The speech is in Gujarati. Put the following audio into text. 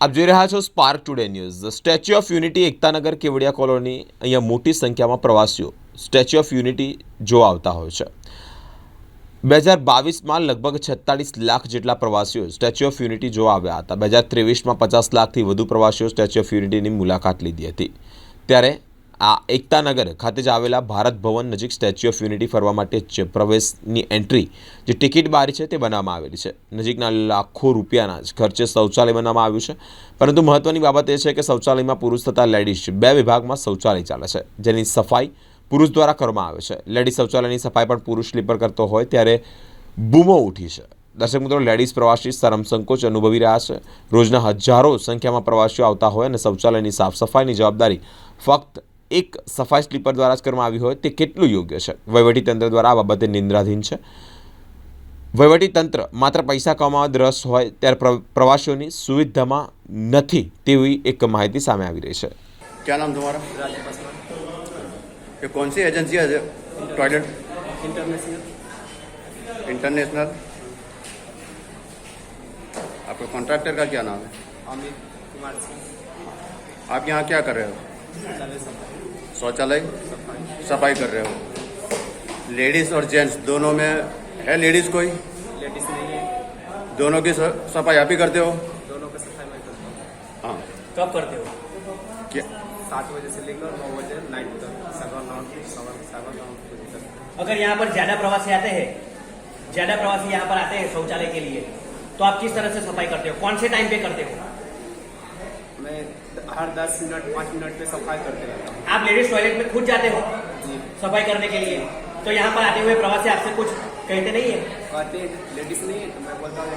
આપ જોઈ રહ્યા છો spark today news. Statue of unity Ektanagar Kevadia colony અહીંયા મોટી સંખ્યામાં પ્રવાસીઓ સ્ટેચ્યુ ઓફ યુનિટી જોવા આવતા હોય છે। 2022માં લગભગ 46 લાખ જેટલા પ્રવાસીઓ સ્ટેચ્યુ ઓફ યુનિટી જોવા આવ્યા હતા। 2023માં 50 લાખથી વધુ પ્રવાસીઓ સ્ટેચ્યુ ઓફ યુનિટીની મુલાકાત લીધી હતી। ત્યારે આ એકતાનગર ખાતે જ આવેલા ભારત ભવન નજીક સ્ટેચ્યુ ઓફ યુનિટી ફરવા માટે જ પ્રવેશની એન્ટ્રી જે ટિકિટ બારી છે તે બનાવવામાં આવેલી છે। નજીકના લાખો રૂપિયાના જ ખર્ચે શૌચાલય બનાવવામાં આવ્યું છે, પરંતુ મહત્વની બાબત એ છે કે શૌચાલયમાં પુરુષ તથા લેડીઝ બે વિભાગમાં શૌચાલય ચાલે છે, જેની સફાઈ પુરુષ દ્વારા કરવામાં આવે છે। લેડીઝ શૌચાલયની સફાઈ પણ પુરુષ સ્લીપર કરતો હોય ત્યારે બૂમો ઉઠી છે। દર્શક મિત્રો, લેડીઝ પ્રવાસી શરમ સંકોચ અનુભવી રહ્યા છે। રોજના હજારો સંખ્યામાં પ્રવાસીઓ આવતા હોય અને શૌચાલયની સાફ સફાઈની જવાબદારી ફક્ત એક સફાઈ સ્લીપર દ્વારા જ કરવામાં આવી હોય તે કેટલું યોગ્ય છે? વહીવટીતંત્ર દ્વારા આ બાબતે નિંદ્રાધીન છે। વહીવટીતંત્ર માત્ર પૈસા કમાવામાં રસ હોય ત્યારે પ્રવાસીઓની સુવિધામાં નથી તેવી એક માહિતી સામે આવી રહી છે। क्या नाम तुम्हारा? ये कौन सी एजेंसी है? Toilet international. आपके कॉन्ट्रैक्टर का क्या नाम है? अमित कुमार सिंह। आप यहाँ क्या कर रहे हो? शौचालय सफाई कर रहे हो। लेडीज़ और जेंट्स दोनों में है? लेडीज़ कोई? लेडीज नहीं है, दोनों की सफाई आप ही करते हो? दोनों का सफाई मैं करता हूँ। हाँ। कब करते हो? क्या 7 बजे से लेकर 9 बजे नाइट तक, सवा तक। अगर यहाँ पर ज्यादा प्रवासी आते हैं, यहाँ पर आते हैं शौचालय के लिए, तो आप किस तरह से सफाई करते हो? कौन से टाइम पे करते हो? मैं हर 10 मिनट 5 मिनट पे सफाई करते रहता हूँ। आप लेडीज टॉयलेट में खुद जाते हो सफाई करने के लिए, तो यहाँ पर आते हुए प्रवासी आपसे कुछ कहते नहीं है? कहते लेडीज नहीं है तो मैं बोलता हूँ